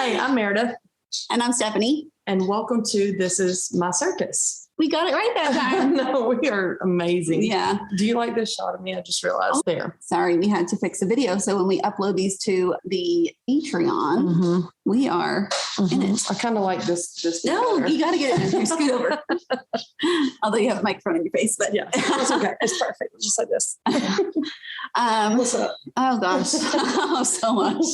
Hey, I'm Meredith. And I'm Stephanie. And welcome to This Is My Circus. We got it right that time. No, we are amazing. Yeah. Do you like this shot of me? I just realized there. Sorry, we had to fix the video. So when we upload these to the Patreon, we are in it. I kind of like this. No, better. you got to get it in. Scoot over. Although you have a microphone in your face, but yeah, it's okay. It's perfect. Just like this. What's up? Oh gosh, so much.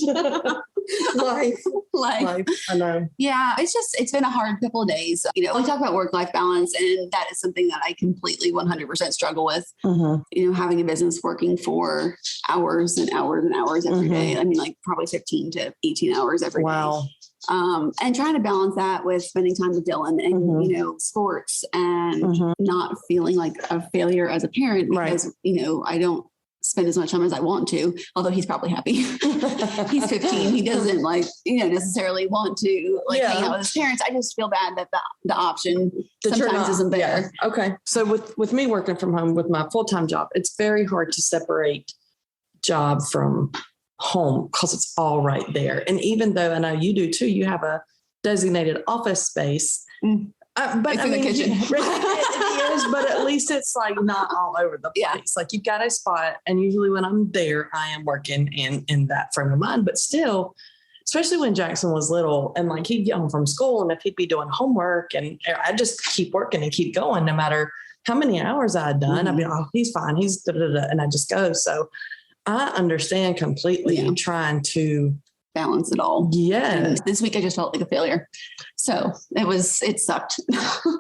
Life. I know. Yeah, it's been a hard couple of days. We talk about work-life balance, and that is something that I completely 100% struggle with. Having a business, working for hours and hours and hours every day. I mean, like probably 15 to 18 hours every day. And trying to balance that with spending time with Dylan and, sports and not feeling like a failure as a parent because, I don't spend as much time as I want to, although he's probably happy. He's 15. He doesn't necessarily want to hang out with his parents. I just feel bad that the option sometimes isn't there. Yeah. Okay. So with me working from home with my full-time job, it's very hard to separate job from home because it's all right there. And even though I know you do too, you have a designated office space, but it's in the kitchen. It is, but at least it's like not all over the place. Yeah. Like you've got a spot, and usually when I'm there, I am working in that frame of mind. But still, especially when Jackson was little, and like he'd get home from school, and if he'd be doing homework, and I just keep working and keep going, no matter how many hours I had done. I'd be, oh, he's fine, he's and I just go. So I understand completely trying to balance it all. Yeah. And this week I just felt like a failure. So it sucked.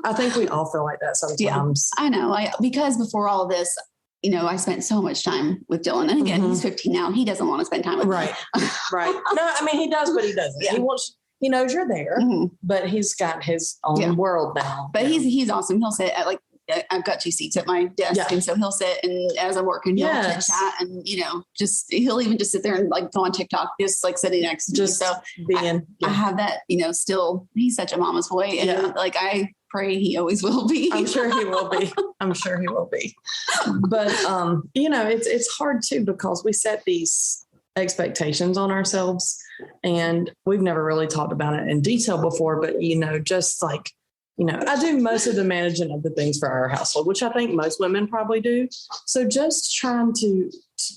I think we all feel like that sometimes. Yeah, I know. Because before all this, I spent so much time with Dylan. And again, he's 15 now. He doesn't want to spend time with me. Right. No, I mean, he does, but he doesn't. Yeah. He knows you're there, but he's got his own world now. But he's awesome. He'll sit at I've got 2 seats at my desk. And so he'll sit, and as I'm working, he'll chit chat, and, he'll even just sit there and go on TikTok, just sitting next to me. So I have that, still, he's such a mama's boy. And I pray he always will be. I'm sure he will be. But, it's hard too, because we set these expectations on ourselves, and we've never really talked about it in detail before, but, just like, I do most of the managing of the things for our household, which I think most women probably do. So just trying to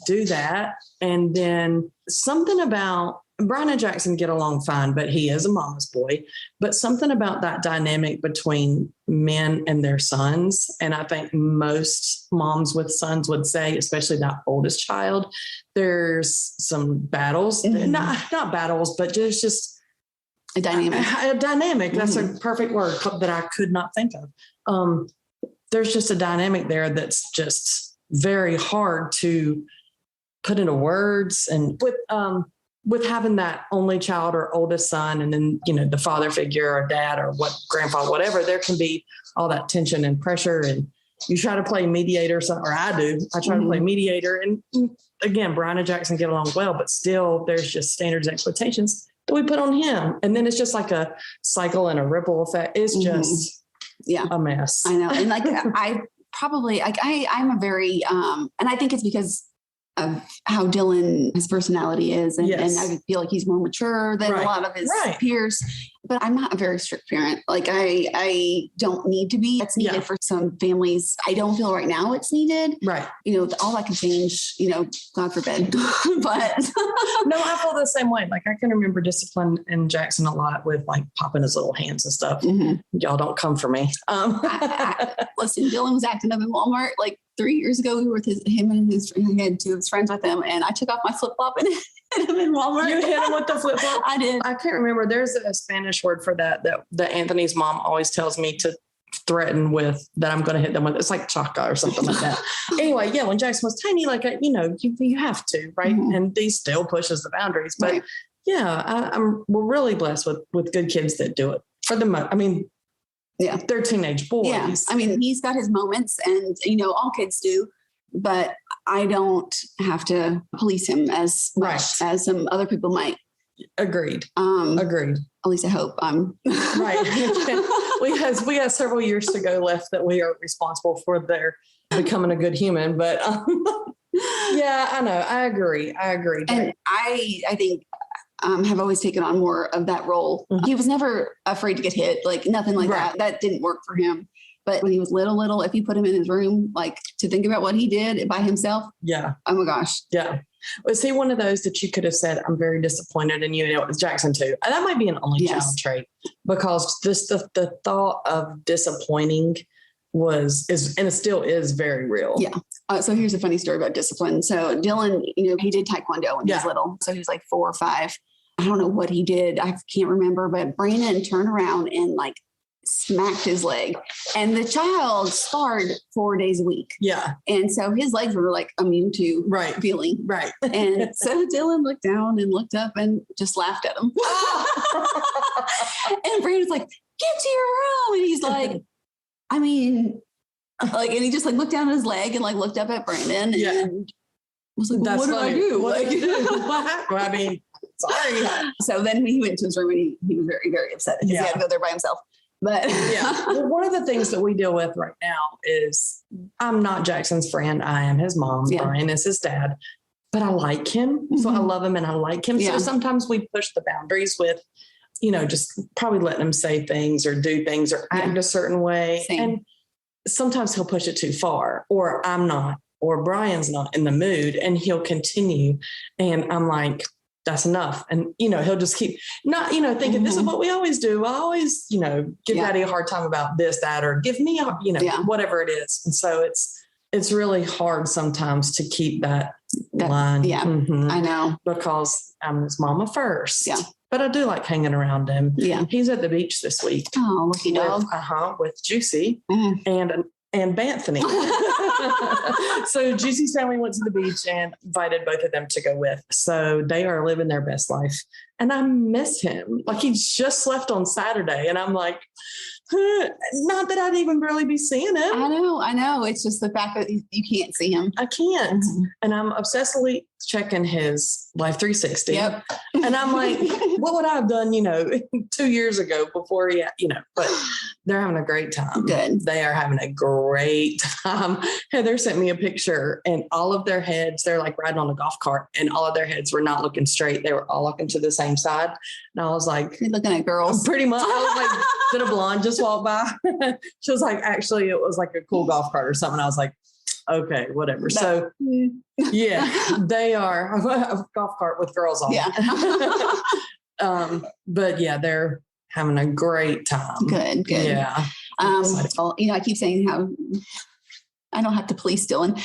do that. And then something about Brian and Jackson get along fine, but he is a mama's boy. But something about that dynamic between men and their sons. And I think most moms with sons would say, especially that oldest child, there's some battles, not battles, but just a dynamic. That's a perfect word that I could not think of. There's just a dynamic there that's just very hard to put into words. And with having that only child or oldest son, and then, the father figure or dad or grandfather, whatever, there can be all that tension and pressure. And you try to play mediator, or I do. I try to play mediator. And again, Brian and Jackson get along well, but still there's just standards, expectations that we put on him. And then it's just like a cycle and a ripple effect. It's just a mess. I know. And I probably, I'm a very, and I think it's because of how Dylan, his personality is. And I feel like he's more mature than a lot of his peers. But I'm not a very strict parent. I don't need to be. It's needed for some families. I don't feel right now it's needed. Right. All that can change, God forbid. But no, I feel the same way. I can remember discipline in Jackson a lot with popping his little hands and stuff. Y'all don't come for me. Listen, Dylan was acting up in Walmart 3 years ago. We were with him and he had 2 of his friends with him, and I took off my flip flop and hit him in Walmart. You hit him with the flip flop? I did. I can't remember. There's a Spanish word for that Anthony's mom always tells me to threaten with, that I'm going to hit them with. It's like chaca or something like that. Anyway, when Jackson was tiny, you have to, right? And he still pushes the boundaries. But we're really blessed with good kids that do it for the most. I mean, they're teenage boys. Yeah. I mean, he's got his moments, and all kids do, but I don't have to police him as much as some other people might. Agreed. Agreed. At least I hope I'm right. We have several years to go left that we are responsible for their becoming a good human. But I know. I agree. And I think have always taken on more of that role. Mm-hmm. He was never afraid to get hit, like nothing like that. That didn't work for him. But when he was little, if you put him in his room, like to think about what he did by himself. Yeah. Oh my gosh. Yeah. Was he one of those that you could have said, I'm very disappointed in you? And it was Jackson too. And that might be an only child trait, because just the thought of disappointing and it still is very real. Yeah. So here's a funny story about discipline. So Dylan, he did Taekwondo when he was little. So he was like 4 or 5. I don't know what he did. I can't remember, but Brandon turned around and like smacked his leg, and the child sparred 4 days a week. Yeah. And so his legs were like immune to feeling. Right. And so Dylan looked down and looked up and just laughed at him. And Brandon's like, get to your room. And he's like, and he just like looked down at his leg and like looked up at Brandon and was like, well, what did I do? What did you do? Well, sorry. So then he went to his room and he was very, very upset because he had to go there by himself. But Well, one of the things that we deal with right now is I'm not Jackson's friend. I am his mom. Brian is his dad, but I like him. So I love him and I like him. So sometimes we push the boundaries with, just probably letting him say things or do things or act a certain way. Same. And sometimes he'll push it too far, or I'm not, or Brian's not in the mood, and he'll continue. And I'm like, that's enough. And, he'll just keep not, thinking this is what we always do. I always, give Daddy a hard time about this, that, or give me, whatever it is. And so it's really hard sometimes to keep that line. Yeah, I know. Because I'm his mama first. Yeah. But I do like hanging around him. Yeah. He's at the beach this week. Oh, lucky dog. With Juicy and Banthony. So Juicy's family went to the beach and invited both of them to go with. So they are living their best life. And I miss him. Like, he just left on Saturday. And I'm like, not that I'd even really be seeing him. I know. It's just the fact that you can't see him. I can't. And I'm obsessively checking his Life 360. Yep. And I'm like, what would I have done, 2 years ago before he, but they're having a great time. Good. They are having a great time. Heather sent me a picture, and all of their heads, they're like riding on a golf cart, and all of their heads were not looking straight. They were all looking to the same side. And I was like, you're looking at girls. Pretty much. I was like, did a blonde just walk by? She was like, actually, it was like a cool golf cart or something. I was like, okay, whatever. So yeah, they are a golf cart with girls on. Yeah. But yeah, they're having a great time. Good. Yeah. Well, I keep saying how I don't have to police Dylan.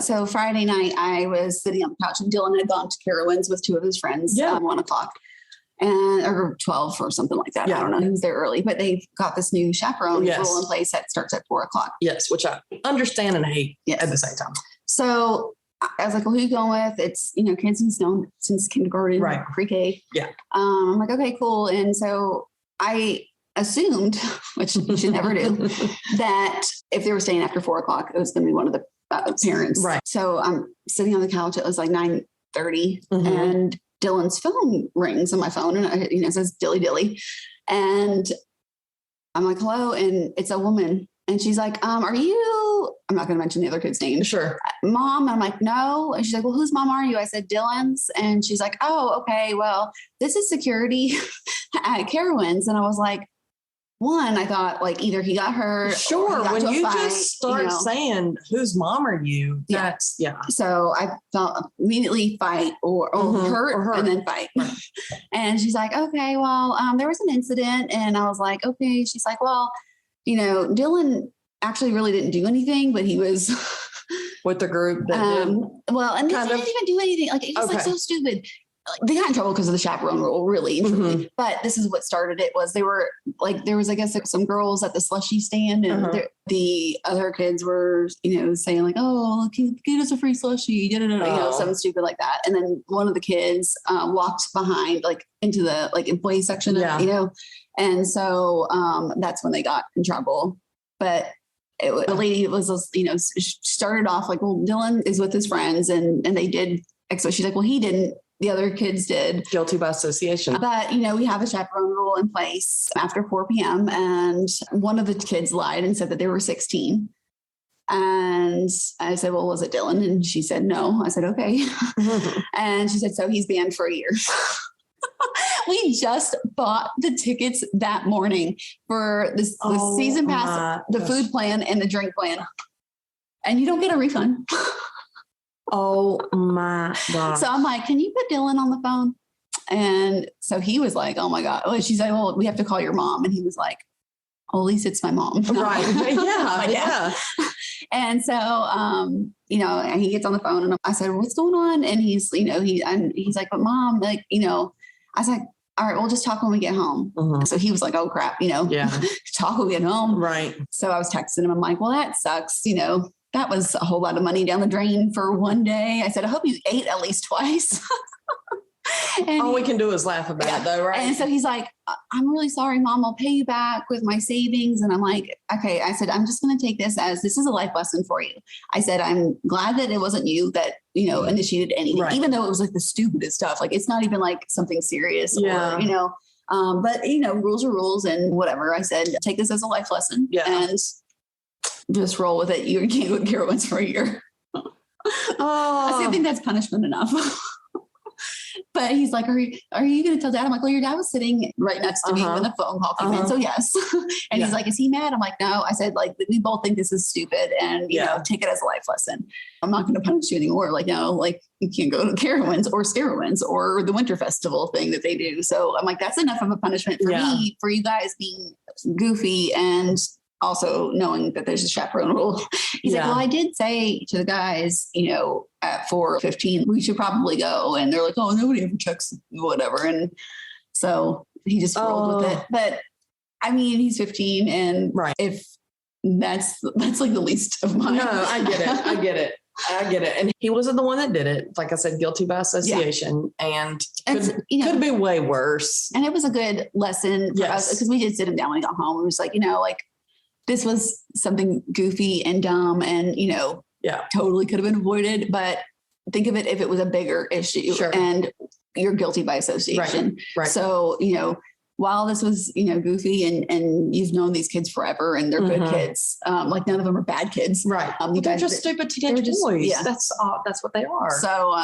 So Friday night I was sitting on the couch and Dylan had gone to Carowinds with 2 of his friends at 1 o'clock. Or 12 or something like that. I don't know. He was there early, but they've got this new chaperone rule in place that starts at 4 o'clock. Yes, which I understand and hate at the same time. So I was like, well, who are you going with? It's, kids since kindergarten, pre-K. Yeah. I'm like, okay, cool. And so I assumed, which you should never do, that if they were staying after 4 o'clock, it was going to be one of the parents. Right. So I'm sitting on the couch. It was like 9:30 and Dylan's phone rings on my phone and it says Dilly Dilly. And I'm like, hello. And it's a woman. And she's like, are you, I'm not going to mention the other kid's name. Sure. Mom. And I'm like, no. And she's like, well, whose mom are you? I said, Dylan's. And she's like, oh, okay. Well, this is security at Carowinds. And I was like, I thought like either he got hurt. Sure. When you just start saying, whose mom are you? That's So I thought immediately fight or hurt and then fight. Right. And she's like, okay, well, there was an incident. And I was like, okay. She's like, well, Dylan actually really didn't do anything, but he was with the group that did. Well, and they didn't even do anything. Like, it was like so stupid. They got in trouble because of the chaperone rule, really. But this is what started it. Was they were like, there was, I guess, some girls at the slushie stand, and the other kids were, saying like, "Oh, get us a free slushie," something stupid like that. And then one of the kids walked behind, like into the employee section, and so that's when they got in trouble. But the lady was, started off like, well, Dylan is with his friends, and they did. So she's like, well, he didn't. The other kids did. Guilty by association. But, we have a chaperone rule in place after 4 p.m. And one of the kids lied and said that they were 16. And I said, well, was it Dylan? And she said, no. I said, okay. And she said, so he's banned for a year. We just bought the tickets that morning for the season pass, the food plan and the drink plan. And you don't get a refund. Oh my God. So I'm like, can you put Dylan on the phone? And so he was like, oh my God. Well, she's like, well, we have to call your mom. And he was like, oh, at least it's my mom. Right. Yeah. Yeah. And so, you know, and he gets on the phone and I said, what's going on? And he's, you know, he's like, but mom, like, you know, I was like, all right, we'll just talk when we get home. So he was like, oh crap, you know, talk when we get home. Right. So I was texting him. I'm like, well, that sucks. You know, that was a whole lot of money down the drain for one day. I said, I hope you ate at least twice. And all we can do is laugh about it though, right? And so he's like, I'm really sorry, Mom, I'll pay you back with my savings. And I'm like, okay. I said, I'm just going to take this as this is a life lesson for you. I said, I'm glad that it wasn't you that, you know, initiated anything, even though it was like the stupidest stuff. Like, it's not even like something serious or, you know, but you know, rules are rules and whatever. I said, take this as a life lesson and just roll with it. You can't go to Carowinds for a year. I said, I think that's punishment enough. But he's like, are you going to tell Dad? I'm like, well, your dad was sitting right next to me when the phone call came in. So yes. And he's like, is he mad? I'm like, no. I said, like, we both think this is stupid and, you know, take it as a life lesson. I'm not going to punish you anymore. Like, no, like you can't go to Carowinds or Scarowinds or the Winter Festival thing that they do. So I'm like, that's enough of a punishment for me, for you guys being goofy and also knowing that there's a chaperone rule. He's like, well, I did say to the guys, you know, at 4:15, we should probably go. And they're like, oh, nobody ever checks whatever. And so he just rolled with it. But I mean, he's 15 and if that's like the least of mine. No, I get it. And he wasn't the one that did it. Like I said, guilty by association and could be way worse. And it was a good lesson for us because we did sit him down when he got home. It was like, you know, like, this was something goofy and dumb and, you know, totally could have been avoided, but think of it if it was a bigger issue and you're guilty by association. Right. So, you know, while this was, you know, goofy and you've known these kids forever and they're good kids, like none of them are bad kids. Right. They're just stupid teenage boys. Yeah. That's what they are. So,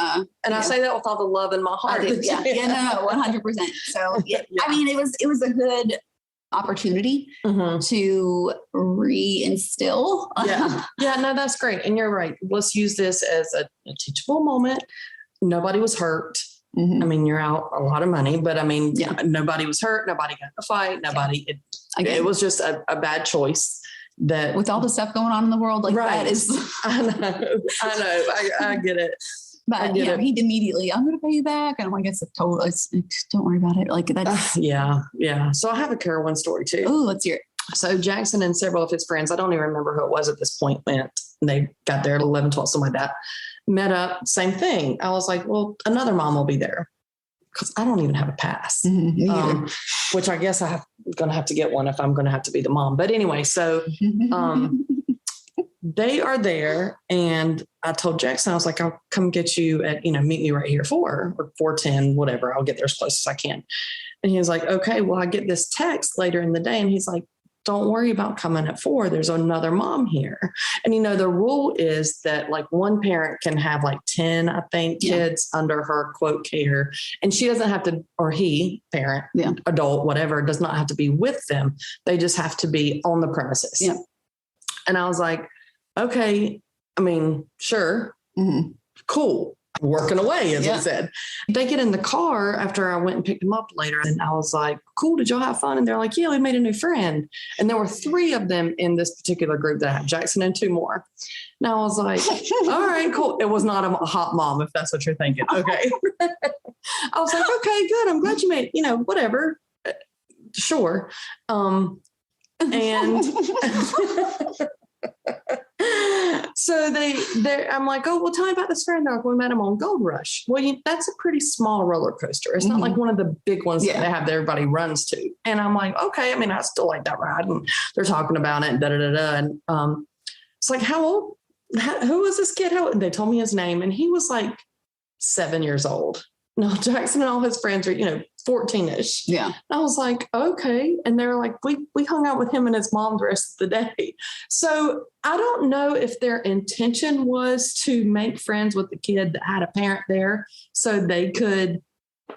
and I say that with all the love in my heart. No, 100%. So I mean, it was a good opportunity to reinstill. No, that's great. And you're right. Let's use this as a teachable moment. Nobody was hurt. I mean, you're out a lot of money, but I mean, nobody was hurt. Nobody got in a fight. Nobody, it was just a bad choice that with all the stuff going on in the world, like that is, I know. I get it. But you know, he immediately, I'm going to pay you back. And I'm like, don't worry about it. Like that's. Yeah. So I have a Carowinds story too. Oh, let's hear it. So Jackson and several of his friends, I don't even remember who it was at this point, went, they got there at 11, 12, something like that, met up, same thing. I was like, well, another mom will be there because I don't even have a pass, which I guess I'm going to have to get one if I'm going to have to be the mom. But anyway, so they are there. And I told Jackson, I was like, I'll come get you at, meet me right here 4 or 4:10, whatever. I'll get there as close as I can. And he was like, okay, well, I get this text later in the day. And he's like, don't worry about coming at 4. There's another mom here. And, the rule is that like one parent can have like 10, I think, kids under her quote care. And she doesn't have to, or he, parent, adult, whatever, does not have to be with them. They just have to be on the premises. Yeah. And I was like, okay, I mean, sure. Cool. Working away, as I said. They get in the car after I went and picked them up later. And I was like, cool, did y'all have fun? And they're like, yeah, we made a new friend. And there were 3 of them in this particular group that had Jackson and 2 more. And I was like, all right, cool. It was not a hot mom, if that's what you're thinking. Okay. I was like, okay, good. I'm glad you made, whatever. Sure. And so I'm like, oh, well, tell me about this friend. They're like, we met him on Gold Rush. Well, that's a pretty small roller coaster. It's not like one of the big ones that they have that everybody runs to. And I'm like, okay, I mean, I still like that ride. And they're talking about it and And it's like, how old? Who was this kid? They told me his name. And he was like 7 years old. No, Jackson and all his friends are, 14-ish. Yeah. And I was like, okay. And they're like, we hung out with him and his mom the rest of the day. So I don't know if their intention was to make friends with the kid that had a parent there so they could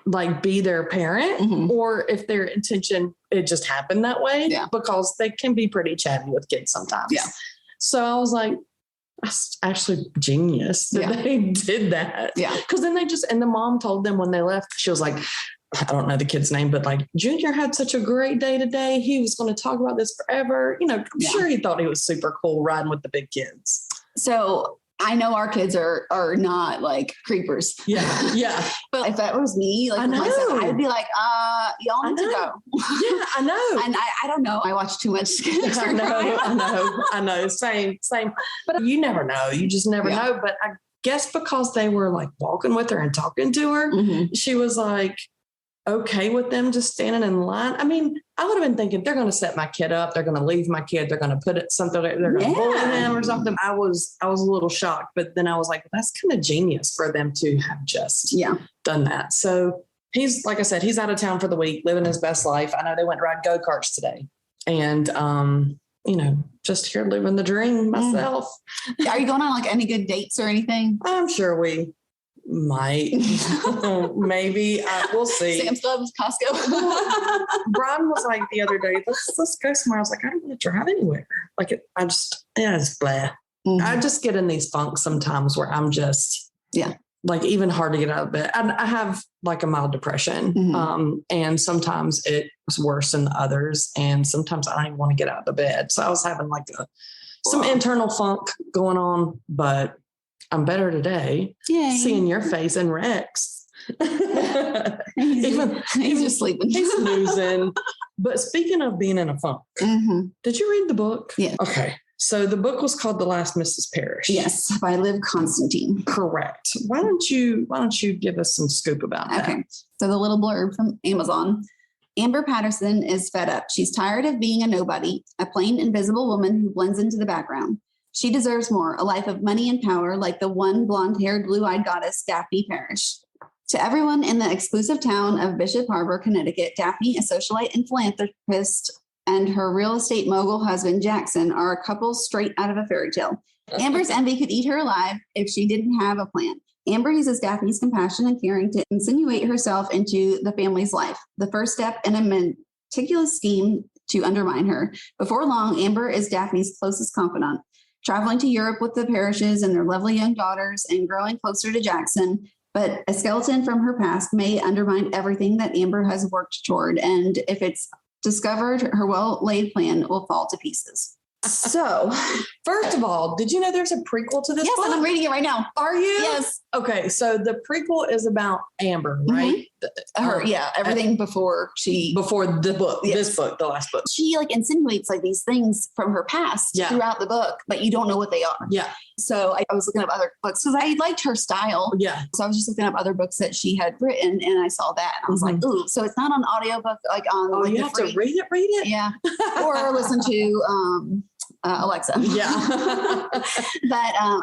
like be their parent or if their intention, it just happened that way because they can be pretty chatty with kids sometimes. Yeah. So I was like, that's actually genius that they did that. Yeah. Cause then and the mom told them when they left, she was like, I don't know the kid's name, but like Junior had such a great day today. He was going to talk about this forever. You know, I'm sure he thought he was super cool riding with the big kids. So I know our kids are not like creepers. Yeah. Yeah. But if that was me, like myself, I'd be like, y'all need to go. Yeah, I know. And I don't know. I watch too much. I know. Same. But you never know. You just never know. But I guess because they were like walking with her and talking to her, she was like, okay with them just standing in line. I mean, I would have been thinking they're going to set my kid up. They're going to leave my kid. They're going to put it something. They're going to bully him or something. I was a little shocked, but then I was like, that's kind of genius for them to have just done that. So he's, like I said, he's out of town for the week, living his best life. I know they went to ride go-karts today and, you know, just here living the dream myself. Are you going on like any good dates or anything? I'm sure we might. Maybe. We'll see. Sam's Club, Costco. Brian was like the other day, let's go somewhere. I was like, I don't want to drive anywhere. Like it's blah. I just get in these funks sometimes where I'm just, like even hard to get out of bed. I have like a mild depression. And sometimes it's worse than the others. And sometimes I don't even want to get out of the bed. So I was having like some internal funk going on, but I'm better today. Yay. Seeing your face and Rex. He's just sleeping. He's snoozing. But speaking of being in a funk, did you read the book? Yeah. Okay. So the book was called The Last Mrs. Parrish. Yes, by Liv Constantine. Correct. Why don't you give us some scoop about that? Okay. So the little blurb from Amazon. Amber Patterson is fed up. She's tired of being a nobody, a plain invisible woman who blends into the background. She deserves more, a life of money and power like the one blonde-haired, blue-eyed goddess, Daphne Parrish. To everyone in the exclusive town of Bishop Harbor, Connecticut, Daphne, a socialite and philanthropist, and her real estate mogul husband, Jackson, are a couple straight out of a fairy tale. Amber's envy could eat her alive if she didn't have a plan. Amber uses Daphne's compassion and caring to insinuate herself into the family's life, the first step in a meticulous scheme to undermine her. Before long, Amber is Daphne's closest confidant. Traveling to Europe with the Parrishes and their lovely young daughters and growing closer to Jackson. But a skeleton from her past may undermine everything that Amber has worked toward. And if it's discovered, her well-laid plan will fall to pieces. So, first of all, did you know there's a prequel to this book? Yes, I'm reading it right now. Are you? Yes. Okay, so the prequel is about Amber, right? Everything before the book, this book, the last book. She like insinuates like these things from her past throughout the book, but you don't know what they are. Yeah. So I was looking up other books because I liked her style. Yeah. So I was just looking up other books that she had written and I saw that. And I was like, ooh, so it's not on audiobook, like on like you have to read it? Yeah. Or listen to Alexa. Yeah. But I'm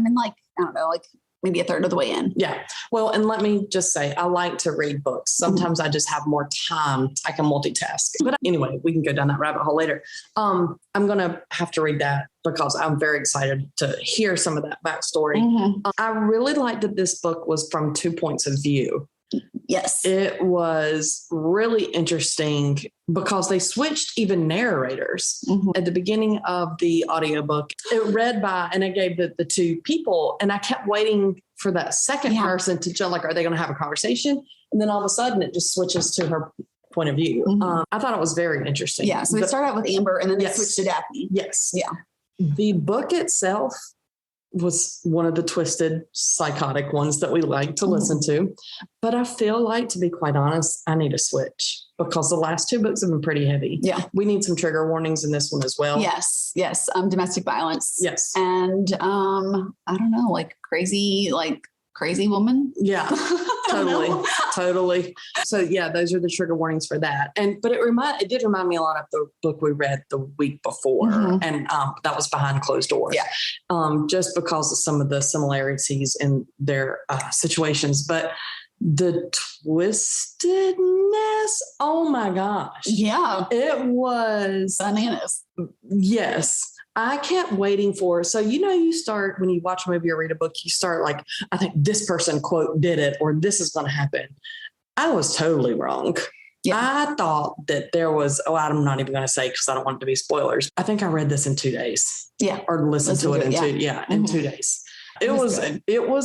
in like, I don't know, like maybe a third of the way in. Yeah. Well, and let me just say, I like to read books. Sometimes I just have more time. I can multitask. But anyway, we can go down that rabbit hole later. I'm going to have to read that because I'm very excited to hear some of that backstory. I really liked that this book was from 2 points of view. Yes. It was really interesting because they switched even narrators at the beginning of the audiobook. It read by, and it gave the two people, and I kept waiting for that second person to jump, like, are they going to have a conversation? And then all of a sudden it just switches to her point of view. I thought it was very interesting. Yeah. So they started out with Amber and then they switched to Daphne. Yes. Yeah. The book itself was one of the twisted, psychotic ones that we like to listen to. But I feel like, to be quite honest, I need a switch because the last two books have been pretty heavy. Yeah. We need some trigger warnings in this one as well. Yes. Yes. Domestic violence. Yes. And I don't know, like crazy woman. Yeah, totally. So yeah, those are the trigger warnings for that. But it did remind me a lot of the book we read the week before, and that was Behind Closed Doors. Yeah, just because of some of the similarities in their situations, but the twistedness. Oh my gosh! Yeah, it was bananas. Yes. I kept waiting for, so, you start when you watch a movie or read a book, you start like, I think this person quote did it, or this is going to happen. I was totally wrong. Yeah. I thought that there was, I'm not even going to say because I don't want it to be spoilers. I think I read this in 2 days. Yeah. Or listened to it in in 2 days. It was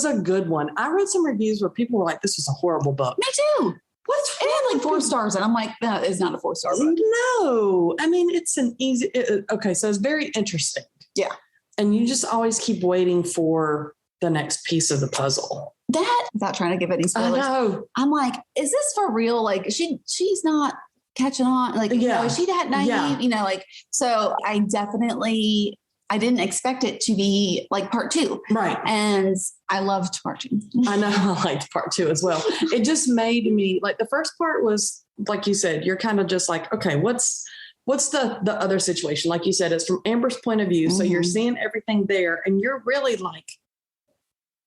a good one. I read some reviews where people were like, this was a horrible book. Me too. It had like 4 stars. And I'm like, that is not a 4-star book. No. I mean, it's an easy, okay. So it's very interesting. Yeah. And you just always keep waiting for the next piece of the puzzle. That, without trying to give any spoilers, I know. I'm like, is this for real? Like she's not catching on. Like, you know, is she that naive? You know, like, so I didn't expect it to be like part 2. Right. And I loved part 2. I know. I liked part 2 as well. It just made me like, the first part was, like you said, you're kind of just like, okay, what's the other situation? Like you said, it's from Amber's point of view. So you're seeing everything there and you're really like,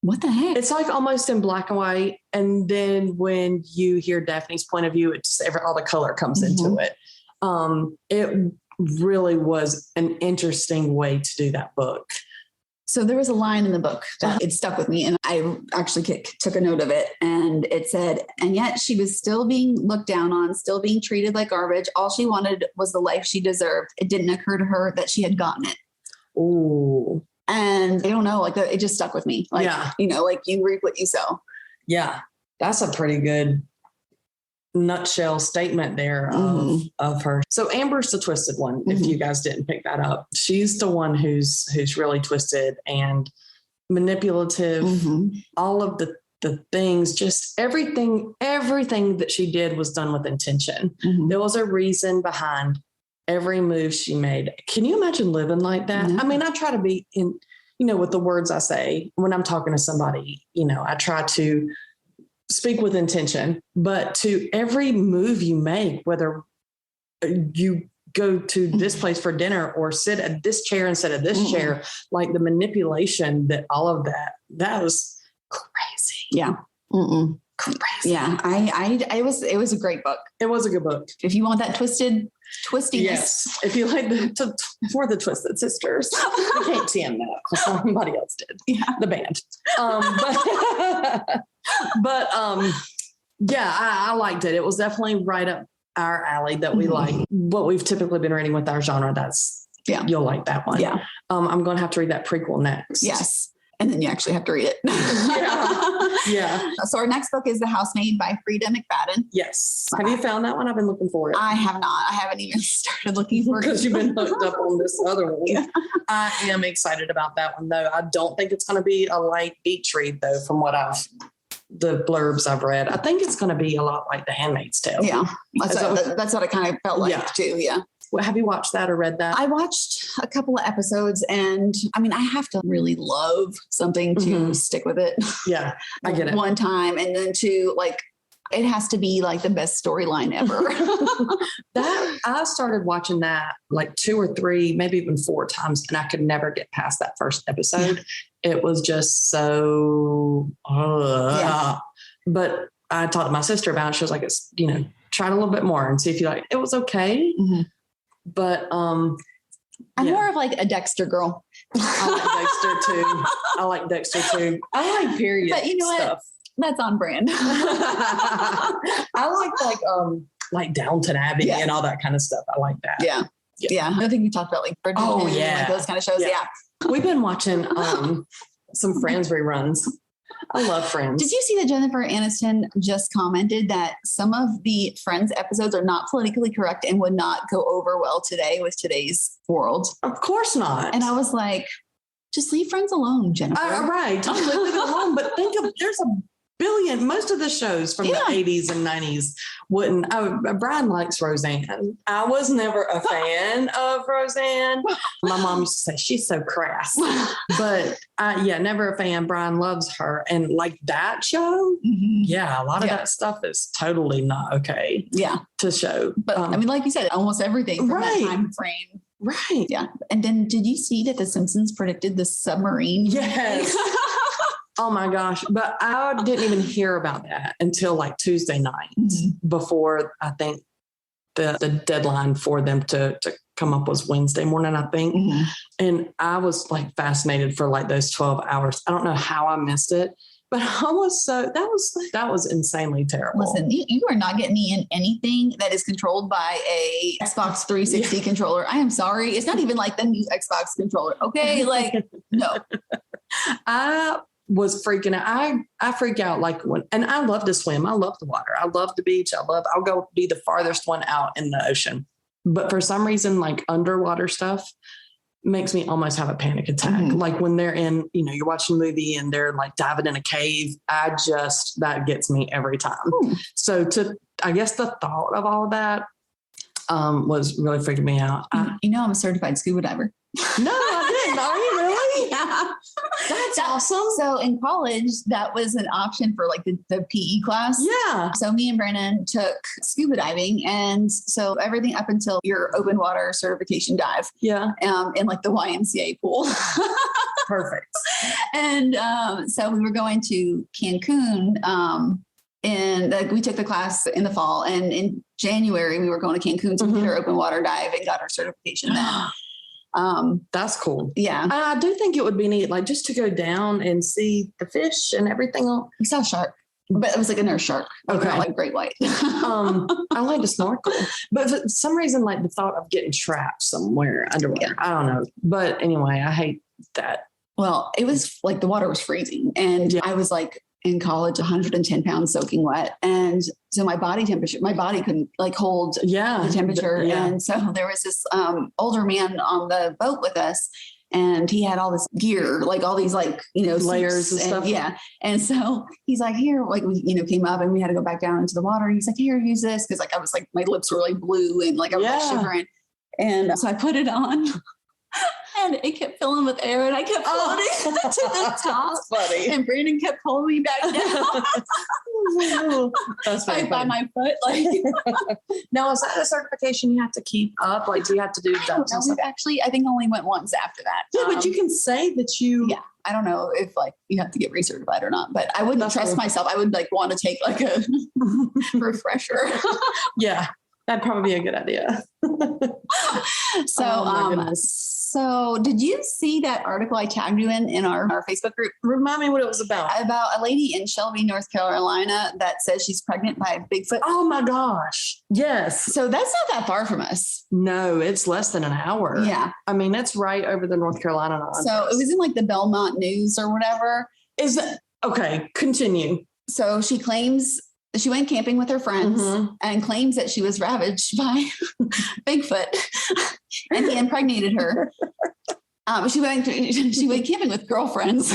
what the heck? It's like almost in black and white. And then when you hear Daphne's point of view, it's all the color comes into it. It really was an interesting way to do that book. So there was a line in the book that it stuck with me, and I actually took a note of it, and it said, and yet she was still being looked down on, still being treated like garbage. All she wanted was the life she deserved. It didn't occur to her that she had gotten it. Ooh. And I don't know, like it just stuck with me. Like, you know, like you reap what you sow. Yeah. That's a pretty good nutshell statement there of her. So Amber's the twisted one. If you guys didn't pick that up, she's the one who's really twisted and manipulative. All of the things, just everything that she did was done with intention. There was a reason behind every move she made. Can you imagine living like that? I mean, I try to be in, you know, with the words I say when I'm talking to somebody, you know, I try to speak with intention, but to every move you make, whether you go to this place for dinner or sit at this chair instead of this chair, like the manipulation that all of that was crazy. Yeah. Crazy. Yeah. It was a great book. It was a good book. If you want that twistiness. Yes. If you like for the Twisted Sisters, I can't TM that because somebody else did. Yeah. The band. But I liked it. It was definitely right up our alley that we like. What we've typically been reading with our genre. You'll like that one. Yeah. I'm going to have to read that prequel next. Yes. And then you actually have to read it. Yeah. So our next book is The Housemaid by Frida McFadden. Yes. Have you found that one? I've been looking for it. I have not. I haven't even started looking for it. Because you've been hooked up on this other one. Yeah. I am excited about that one, though. I don't think it's going to be a light beach read, though, from what the blurbs I've read. I think it's going to be a lot like The Handmaid's Tale. Yeah. That's what I kind of felt like, too. Yeah. Well, have you watched that or read that? I watched a couple of episodes, and I mean, I have to really love something to stick with it. Yeah, I get it. One time, and then to like, it has to be like the best storyline ever. I started watching that like 2 or 3, maybe even 4 times, and I could never get past that first episode. It was just so, but I talked to my sister about it. She was like, it's, you know, try it a little bit more and see if you like it. It was okay. But I'm more of like a Dexter girl. I like Dexter too. I like period. But you know stuff. What? That's on brand. I like Downton Abbey and all that kind of stuff. I like that. Yeah. I think we talked about like Bridgerton, like those kind of shows. Yeah. We've been watching some Friends reruns. I love Friends. Did you see that Jennifer Aniston just commented that some of the Friends episodes are not politically correct and would not go over well today with today's world? Of course not. And I was like, just leave Friends alone, Jennifer. Right. Totally leave it alone. But think of, there's a billion, most of the shows from the 80s and 90s wouldn't. Brian likes Roseanne. I was never a fan of Roseanne. My mom used to say she's so crass, but never a fan. Brian loves her. And like that show, a lot of that stuff is totally not okay to show. But I mean, like you said, almost everything from that time frame. Right. Yeah. And then did you see that The Simpsons predicted the submarine? Yes. Oh my gosh. But I didn't even hear about that until like Tuesday night before I think the deadline for them to come up was Wednesday morning, I think. And I was like fascinated for like those 12 hours. I don't know how I missed it. But that was insanely terrible. Listen, you are not getting me in anything that is controlled by a Xbox 360 controller. I am sorry. It's not even like the new Xbox controller. Okay. Like, no. I was freaking out. I freak out and I love to swim. I love the water. I love the beach. I'll go be the farthest one out in the ocean. But for some reason, like underwater stuff makes me almost have a panic attack. Mm-hmm. Like when they're in, you're watching a movie and they're like diving in a cave. That gets me every time. Ooh. So I guess the thought of all of that was really freaking me out. I'm a certified scuba diver. No, I didn't. Are you really? Yeah. That's awesome. So in college, that was an option for like the PE class. Yeah. So me and Brandon took scuba diving. And so everything up until your open water certification dive. Yeah. In like the YMCA pool. Perfect. And so we were going to Cancun. And we took the class in the fall. And in January, we were going to Cancun to get our open water dive and got our certification then. That's cool. Yeah. I do think it would be neat, like just to go down and see the fish and everything. We saw a shark, but it was like a nurse shark. Okay. Not like great white. I like to snorkel, but for some reason, like the thought of getting trapped somewhere underwater, I don't know. But anyway, I hate that. Well, it was like the water was freezing and I was like in college, 110 pounds soaking wet. And so my body couldn't like hold the temperature. Yeah. And so there was this older man on the boat with us and he had all this gear, like all these like, layers and stuff. Yeah. And so he's like, here, like we, came up and we had to go back down into the water. He's like, here, use this. Cause like I was like, my lips were like blue and like I was like shivering. And so I put it on. And it kept filling with air and I kept floating to the top. That's funny. And Brandon kept pulling me back down. That's funny. By my foot. Like now, is that a certification you have to keep up? Like, do you have to do that? No, we've actually, I think only went once after that. Yeah, but you can say that you. Yeah. I don't know if like you have to get recertified or not, but I wouldn't trust myself. I would like want to take like a refresher. Yeah. That'd probably be a good idea. So did you see that article I tagged you in our Facebook group? Remind me what it was about. About a lady in Shelby, North Carolina that says she's pregnant by a Bigfoot. Oh my gosh. Yes. So that's not that far from us. No, it's less than an hour. Yeah. I mean, that's right over the North Carolina line. So it was in like the Belmont News or whatever. Okay, continue. So she claims she went camping with her friends and claims that she was ravaged by Bigfoot and he impregnated her. She went camping with girlfriends.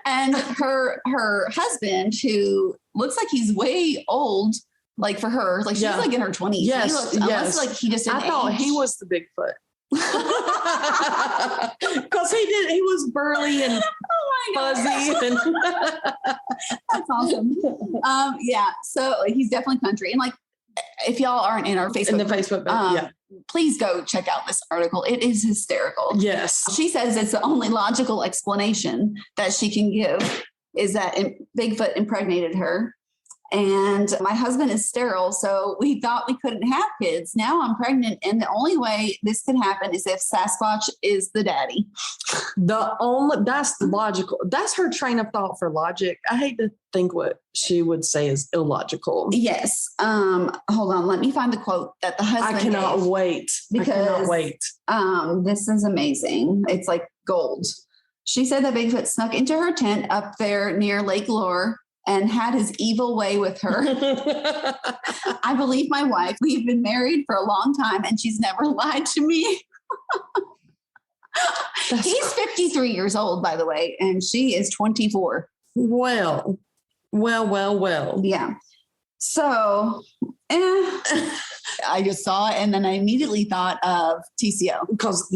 And her husband, who looks like he's way old, like for her, like she's like in her 20s. Yes, unless like he just didn't I thought he was the Bigfoot. Because he was burly and fuzzy and that's awesome. Yeah, so he's definitely country. And like if y'all aren't in our Facebook please go check out this article. It is hysterical. Yes. She says it's the only logical explanation that she can give is that Bigfoot impregnated her. And my husband is sterile, so we thought we couldn't have kids. Now I'm pregnant, and the only way this could happen is if Sasquatch is the daddy. That's logical. That's her train of thought for logic. I hate to think what she would say is illogical. Yes. Hold on. Let me find the quote that the husband I cannot wait. This is amazing. It's like gold. She said that Bigfoot snuck into her tent up there near Lake Lure and had his evil way with her. I believe my wife. We've been married for a long time and she's never lied to me. He's 53 years old, by the way, and she is 24. Well. Yeah. So I just saw it and then I immediately thought of TCO. Because,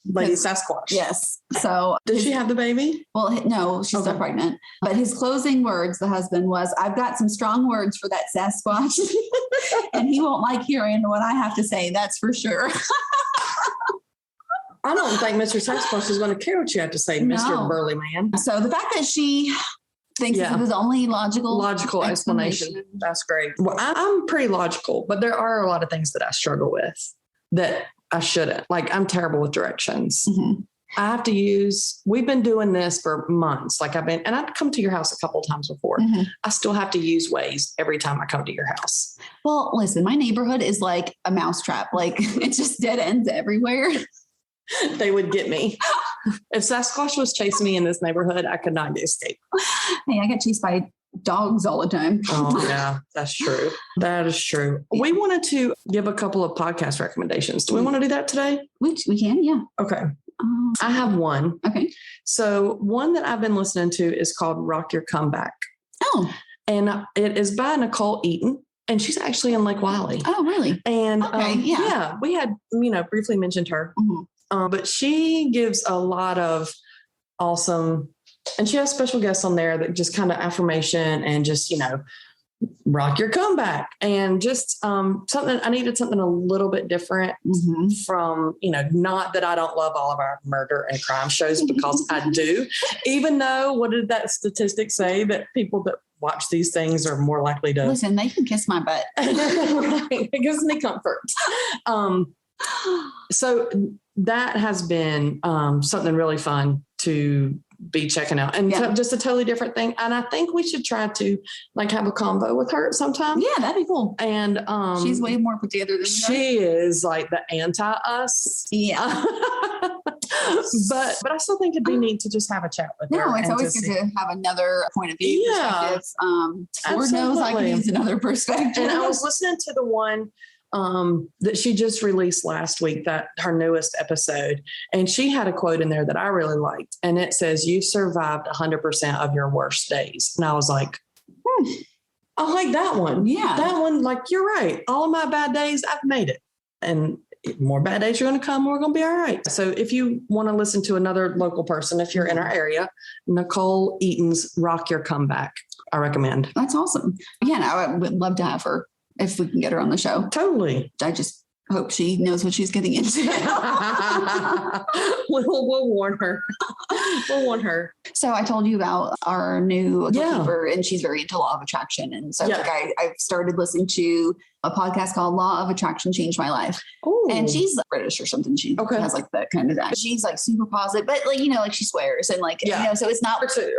Lady Sasquatch. Yes. So did she have the baby? Well, no, she's still pregnant. But his closing words, the husband, was, I've got some strong words for that Sasquatch. And he won't like hearing what I have to say. That's for sure. I don't think Mr. Sasquatch is going to care what you have to say, Mr. Burly Man. So the fact that she thinks it was only logical explanation. That's great. Well, I'm pretty logical, but there are a lot of things that I struggle with that I shouldn't. Like I'm terrible with directions. Mm-hmm. I have to use, we've been doing this for months. Like and I've come to your house a couple of times before. Mm-hmm. I still have to use Waze every time I come to your house. Well, listen, my neighborhood is like a mousetrap. Like it's just dead ends everywhere. They would get me. If Sasquatch was chasing me in this neighborhood, I could not escape. Hey, I get chased by dogs all the time. Oh, yeah, that's true. That is true. Yeah. We wanted to give a couple of podcast recommendations. Do we want to do that today? We can, yeah. Okay. I have one. Okay. So one that I've been listening to is called Rock Your Comeback. Oh. And it is by Nicole Eaton. And she's actually in Lake Wiley. Oh, really? And we had, briefly mentioned her. Mm-hmm. But she gives a lot of awesome, and she has special guests on there that just kind of affirmation and just, rock your comeback and just something. I needed something a little bit different from, not that I don't love all of our murder and crime shows, because I do, even though, what did that statistic say, that people that watch these things are more likely to listen, they can kiss my butt. Right. It gives me comfort. So that has been something really fun to be checking out, and just a totally different thing. And I think we should try to have a convo with her sometime. Yeah, that'd be cool. And she's way more put together than she is, like the anti-us. Yeah. but I still think it'd be neat to just have a chat with her. No, it's always good to have another point of view. Yeah. Lord knows I can use another perspective. And I was listening to the one that she just released last week, that her newest episode. And she had a quote in there that I really liked. And it says, "You survived 100% of your worst days." And I was like, I like that one. Yeah. That one, you're right. All of my bad days, I've made it. And more bad days are going to come. We're going to be all right. So if you want to listen to another local person, if you're in our area, Nicole Eaton's Rock Your Comeback, I recommend. That's awesome. Again, I would love to have her if we can get her on the show. Totally. I just hope she knows what she's getting into. We'll warn her. We'll warn her. So I told you about our new bookkeeper, and she's very into law of attraction. And so I've started listening to a podcast called Law of Attraction Changed My Life. Ooh. And she's British or something. She has that kind of that. She's super positive, but she swears and so it's not. So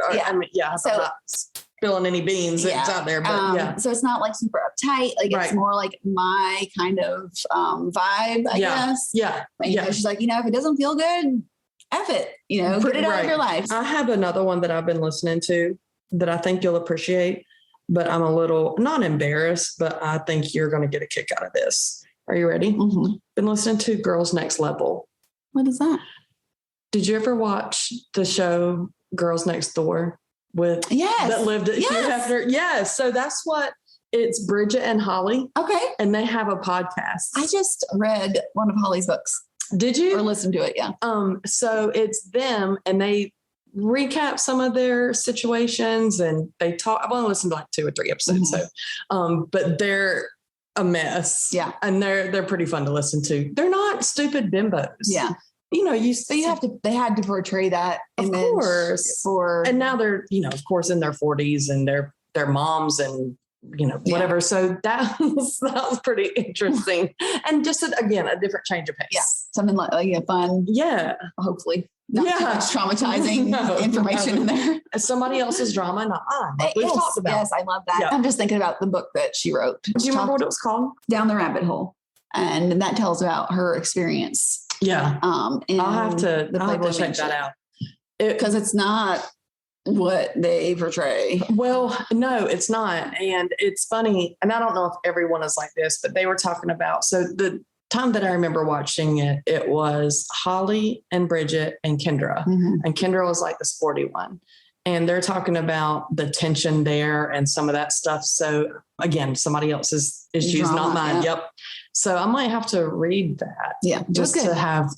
spilling any beans that's out there, but so it's not super uptight. It's more like my kind of vibe, I guess. Yeah. And, she's like, if it doesn't feel good, F it, get it out of your life. I have another one that I've been listening to that I think you'll appreciate, but I'm a little not embarrassed, but I think you're going to get a kick out of this. Are you ready? Mm-hmm. Been listening to Girls Next Level. What is that? Did you ever watch the show Girls Next Door with that lived at Hugh Hefner? Yes. So that's what it's Bridget and Holly. Okay. And they have a podcast. I just read one of Holly's books. Did you? Or listened to it? Yeah. So it's them, and they recap some of their situations, and they talk. I've only listened to 2 or 3 episodes. Mm-hmm. So, but they're a mess. Yeah. And they're pretty fun to listen to. They're not stupid bimbos. Yeah. They had to portray that of image course. And now they're, of course, in their 40s, and they're moms and, whatever. So that was pretty interesting. And just, again, a different change of pace. Yeah. Something like fun. Yeah. Hopefully. Not too much traumatizing information in there. Somebody else's drama, not mine. We've talked about. Yes, I love that. Yeah. I'm just thinking about the book that she wrote. Do you remember what it was called? Down the Rabbit Hole. And that tells about her experience. Yeah. I'll have to check that out. Because it's not what they portray. Well, no, it's not. And it's funny. And I don't know if everyone is like this, but they were talking about, so the time that I remember watching it was Holly and Bridget and Kendra. Mm-hmm. And Kendra was like the sporty one. And they're talking about the tension there and some of that stuff. So again, somebody else's issues, not mine. Yeah. Yep. So I might have to read that. Yeah. Just to have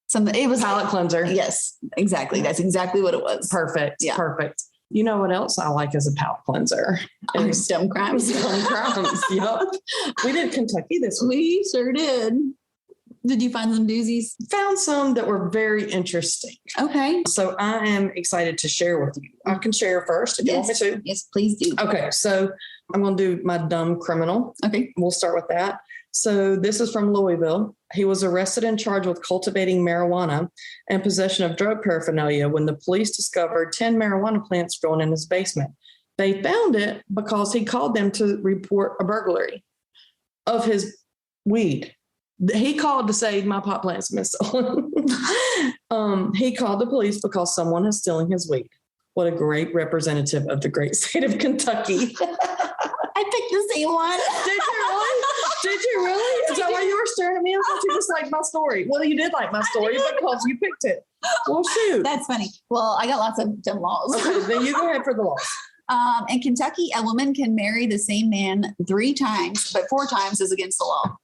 something. It was palate cleanser. Yes, exactly. That's exactly what it was. Perfect. Yeah. Perfect. You know what else I like as a palate cleanser? Dumb crimes. Dumb crimes. Yep. We did Kentucky this week. We sure did. Did you find some doozies? Found some that were very interesting. Okay. So I am excited to share with you. I can share first if you want me to. Yes, please do. Okay. So I'm going to do my dumb criminal. Okay. We'll start with that. So this is from Louisville. He was arrested and charged with cultivating marijuana and possession of drug paraphernalia when the police discovered 10 marijuana plants growing in his basement. They found it because he called them to report a burglary of his weed. He called to say my pot plants have been stolen. He called the police because someone is stealing his weed. What a great representative of the great state of Kentucky. I picked the same one. Did you really? Did you really? Is that why you were staring at me? I thought you just liked my story. Well, you did like my story because you picked it. Well, shoot. That's funny. Well, I got lots of dumb laws. Okay, then you go ahead for the laws. In Kentucky, a woman can marry the same man 3 times, but 4 times is against the law.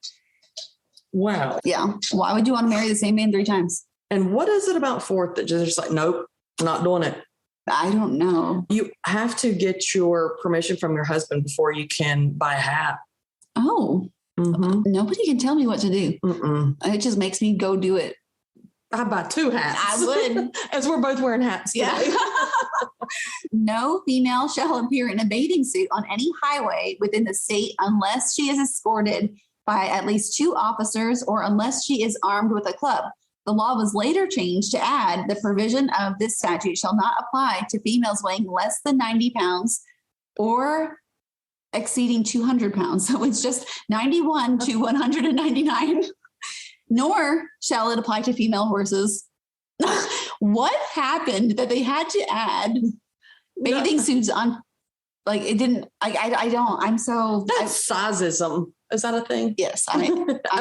Wow. Yeah. Why would you want to marry the same man 3 times? And what is it about fourth that just like, nope, not doing it? I don't know. You have to get your permission from your husband before you can buy a hat. Oh, nobody can tell me what to do. It just makes me go do it. I'd buy 2 hats. I would. As we're both wearing hats today. Yeah. No female shall appear in a bathing suit on any highway within the state unless she is escorted by at least 2 officers or unless she is armed with a club. The law was later changed to add the provision of this statute shall not apply to females weighing less than 90 pounds or exceeding 200 pounds. So it's just 91 to 199. Nor shall it apply to female horses. What happened that they had to add bathing suits on? Like it didn't, I don't, I'm so. That's sizeism. Is that a thing? Yes. I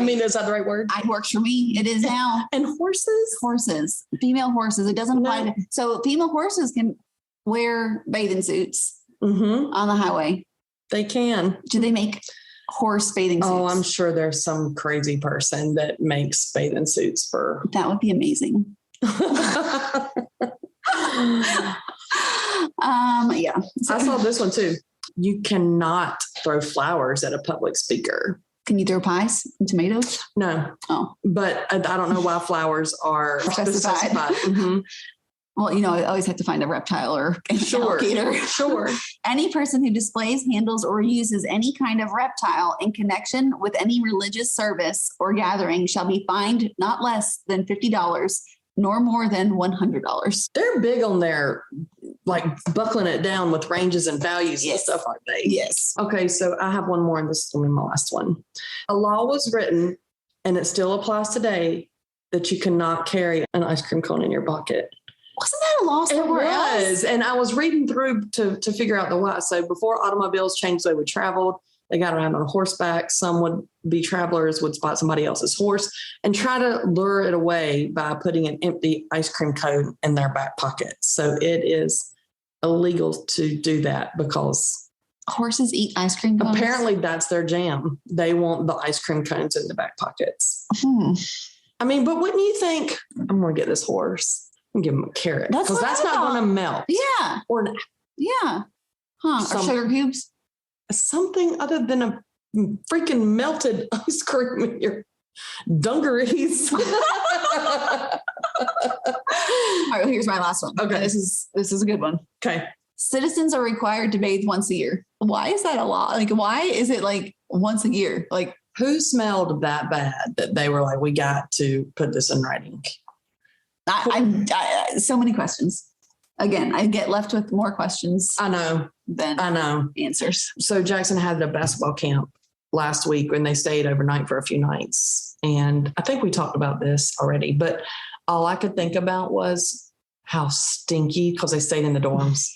mean, is that the right word? It works for me. It is now. And horses? Horses, female horses. It doesn't apply to, so female horses can wear bathing suits on the highway. They can. Do they make horse bathing suits? Oh, I'm sure there's some crazy person that makes bathing suits for. That would be amazing. Yeah. I saw this one too. You cannot throw flowers at a public speaker. Can you throw pies and tomatoes? No. Oh. But I don't know why flowers are specified. Well, I always have to find a reptile or an alligator. Sure. Any person who displays, handles, or uses any kind of reptile in connection with any religious service or gathering shall be fined not less than $50 nor more than $100. They're big on their like buckling it down with ranges and values and stuff, aren't they? Yes. Okay, so I have one more, and this is going to be my last one. A law was written, and it still applies today, that you cannot carry an ice cream cone in your pocket. Wasn't that a law somewhere else? And I was reading through to figure out the why. So before automobiles changed the way we traveled, they got around on horseback. Some would be travelers, would spot somebody else's horse and try to lure it away by putting an empty ice cream cone in their back pocket. So it is illegal to do that because horses eat ice cream cones? Apparently that's their jam. They want the ice cream cones in the back pockets. I mean, but wouldn't you think, I'm going to get this horse and give him a carrot because that's not going to melt. Yeah. Or yeah. Or sugar cubes. Something other than a freaking melted ice cream in your dungarees. All right, well, here's my last one. Okay. This is a good one. Okay. Citizens are required to bathe once a year. Why is that a law? Like, why is it like once a year? Like, who smelled that bad that they were like, we got to put this in writing? I so many questions. Again, I get left with more questions. I know answers. So Jackson had a basketball camp last week when they stayed overnight for a few nights. And I think we talked about this already, but all I could think about was how stinky, because they stayed in the dorms.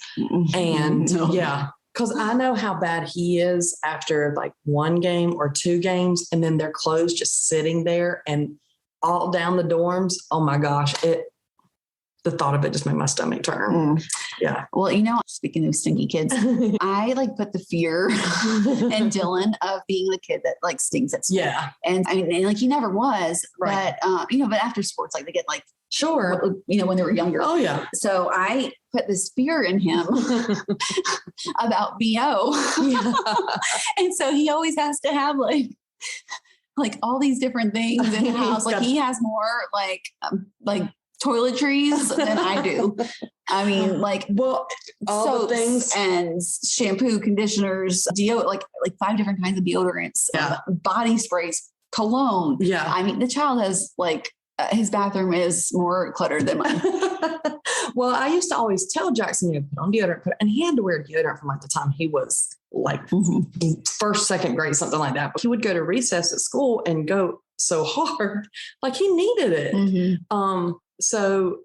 And yeah, because I know how bad he is after like 1 game or 2 games, and then their clothes just sitting there and all down the dorms. Oh my gosh. The thought of it just made my stomach turn. Yeah. Well, speaking of stinky kids, I like put the fear in Dylan of being the kid that like stinks at school. Yeah. And I mean, like he never was, right. But but after sports, like they get like, sure. When they were younger. Oh yeah. So I put this fear in him about BO. Yeah. And so he always has to have like all these different things in the house. Like he has more like toiletries than I do. I mean, like, well, all the things and shampoo, conditioners, like 5 different kinds of deodorants, body sprays, cologne. Yeah. I mean, the child has like, his bathroom is more cluttered than mine. Well, I used to always tell Jackson, put on deodorant, and he had to wear deodorant from like the time he was like first, second grade, something like that. But he would go to recess at school and go so hard, like he needed it. So,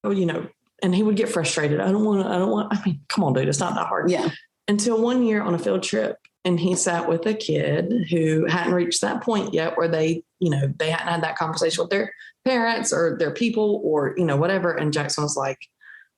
and he would get frustrated. I mean, come on, dude, it's not that hard. Yeah. Until one year on a field trip, and he sat with a kid who hadn't reached that point yet where they hadn't had that conversation with their parents or their people or, whatever. And Jackson was like,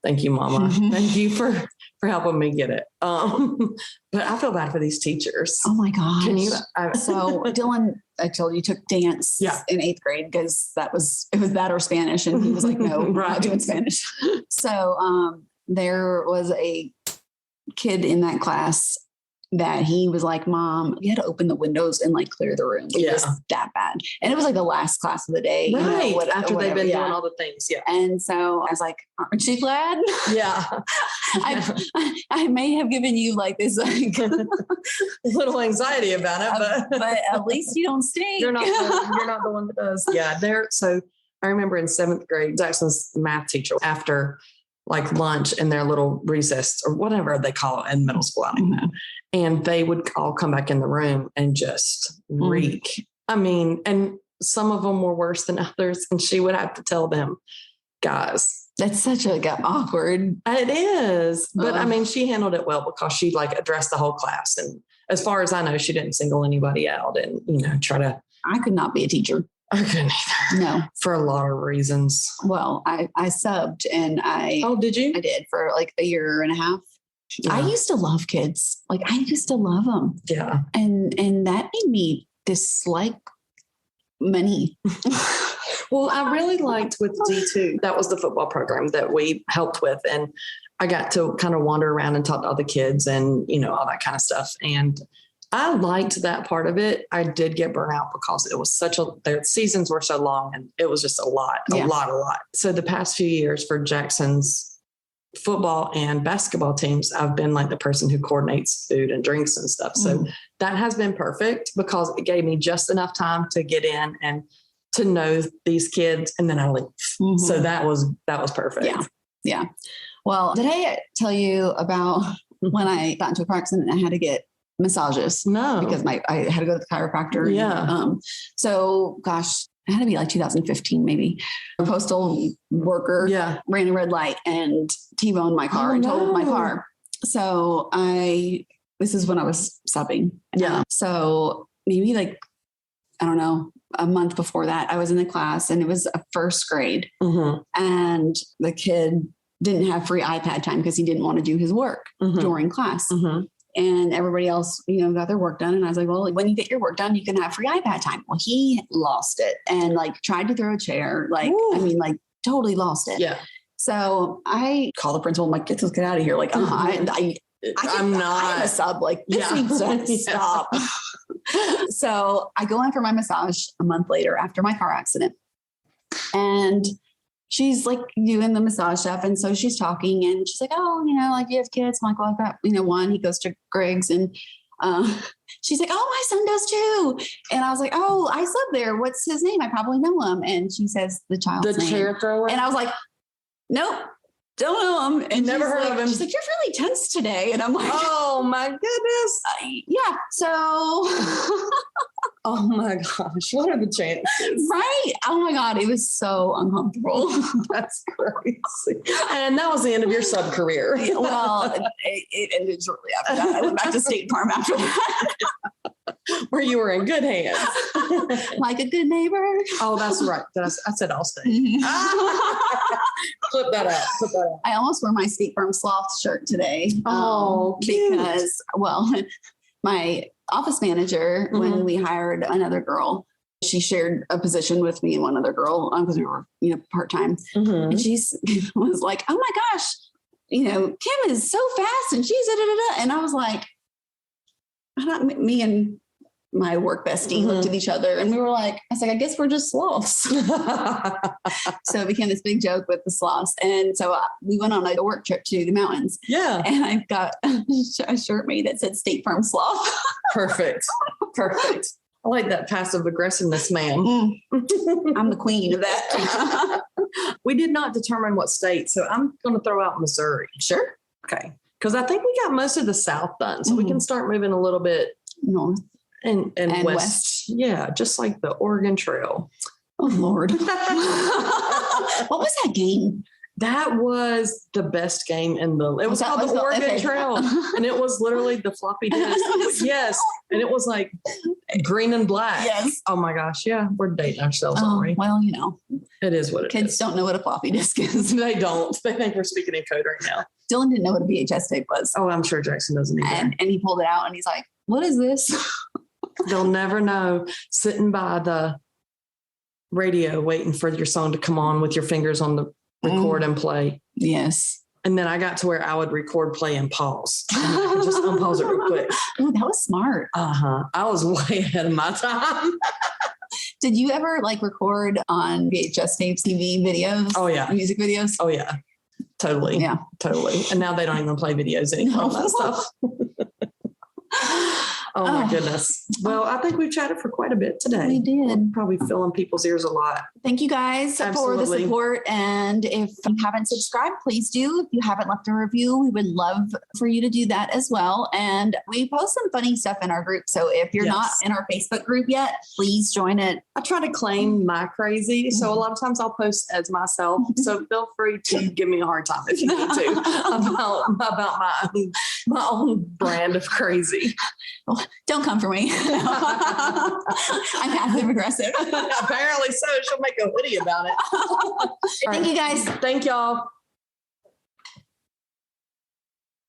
thank you, Mama. Thank you for helping me get it. But I feel bad for these teachers. Oh my gosh. Can you? So Dylan, I told you, took dance in 8th grade because it was that or Spanish. And he was like, no, we're not doing Spanish. So there was a kid in that class that he was like, Mom, we had to open the windows and like clear the room. It was that bad. And it was like the last class of the day. Right. After they've been doing all the things. Yeah. And so I was like, aren't you glad? Yeah. I may have given you like this like, a little anxiety about it, but at least you don't stink. You're not the one that does. Yeah. So I remember in 7th grade, Jackson's math teacher, after like lunch in their little recess or whatever they call it in middle school, I don't know. And they would all come back in the room and just reek. I mean, and some of them were worse than others. And she would have to tell them, guys. That's such awkward. It is. But I mean, she handled it well because she like addressed the whole class. And as far as I know, she didn't single anybody out and, try to. I could not be a teacher. I couldn't either. No. For a lot of reasons. Well, I subbed and Oh, did you? I did for like a year and a half. Yeah. I used to love kids. Like I used to love them. Yeah. And that made me dislike money. Well, I really liked with D2. That was the football program that we helped with. And I got to kind of wander around and talk to other kids and, all that kind of stuff. And I liked that part of it. I did get burnt out because it was the seasons were so long and it was just a lot. So the past few years for Jackson's football and basketball teams, I've been like the person who coordinates food and drinks and stuff. So that has been perfect because it gave me just enough time to get in and to know these kids and then I leave. So that was perfect. Yeah. Yeah. Well, did I tell you about when I got into a car accident and I had to get massages? No. Because I had to go to the chiropractor. Yeah. And, so gosh, it had to be like 2015, maybe. A postal worker ran a red light and T-boned my car and totaled my car. So this is when I was subbing. Yeah. So maybe like, I don't know, a month before that, I was in the class and it was a 1st grade and the kid didn't have free iPad time because he didn't want to do his work during class. And everybody else, got their work done. And I was like, well, when you get your work done, you can have free iPad time. Well, he lost it and like tried to throw a chair. Like, I mean, like totally lost it. Yeah. So I called the principal. I'm like, get out of here. Like, I'm a sub. Like this needs to stop. So I go in for my massage a month later after my car accident. And she's like doing the massage stuff. And so she's talking and she's like, oh, like you have kids. I'm like, well, I've got, one. He goes to Greg's and she's like, oh, my son does too. And I was like, oh, I sub there. What's his name? I probably know him. And she says the child's name. Chair thrower. And I was like, nope, don't know him. And never heard of him. She's like, you're really tense today. And I'm like, oh my goodness. Yeah. So, oh my gosh, what are the chances? Right. Oh my God. It was so uncomfortable. That's crazy. And that was the end of your sub career. Well, it ended shortly after that. I went back to State Farm after that. Where you were in good hands. Like a good neighbor. Oh, that's right. I said Allstate. Clip that out. I almost wore my State Farm Sloth shirt today. Oh, cute. Because, my office manager, when we hired another girl, she shared a position with me and one other girl because we were, part-time. And she was like, oh my gosh, Kim is so fast and she's da-da-da-da. And I was like, me and my work bestie looked at each other and we were like, I was like, I guess we're just sloths. So it became this big joke with the sloths. And so we went on a work trip to the mountains. Yeah. And I've got a shirt made that said State Farm Sloth. Perfect. Perfect. I like that passive aggressiveness, ma'am. I'm the queen of that. We did not determine what state, so I'm going to throw out Missouri. Sure. Okay. Because I think we got most of the South done, so we can start moving a little bit north and west. Yeah, just like the Oregon Trail. Oh, Lord. What was that game? That was the best game in the. It was called the Oregon Trail, and it was literally the floppy disk. Yes, and it was like green and black. Yes. Oh my gosh! Yeah, we're dating ourselves, aren't we? Well, you know, it is what it is. Kids don't know what a floppy disk is. They don't. They think we're speaking in code right now. Dylan didn't know what a VHS tape was. Oh, I'm sure Jackson doesn't either. And he pulled it out, and he's like, "What is this?" They'll never know. Sitting by the radio, waiting for your song to come on with your fingers on the record and play. Yes. And then I got to where I would record, play, and pause. And I could just unpause it real quick. Oh, that was smart. I was way ahead of my time. Did you ever like record on VHS tapes, TV videos? Oh, yeah. Music videos? Oh, yeah. Totally. Yeah. Totally. And now they don't even play videos anymore on that stuff. Oh my goodness. Well, I think we've chatted for quite a bit today. We did. We're probably filling people's ears a lot. Thank you guys for the support. And if you haven't subscribed, please do. If you haven't left a review, we would love for you to do that as well. And we post some funny stuff in our group. So if you're not in our Facebook group yet, please join it. I try to claim my crazy. So a lot of times I'll post as myself. So feel free to give me a hard time if you need to about my own brand of crazy. Well, don't come for me. I'm passive aggressive. Apparently so. She'll make a hoodie about it. Thank you guys. Thank y'all.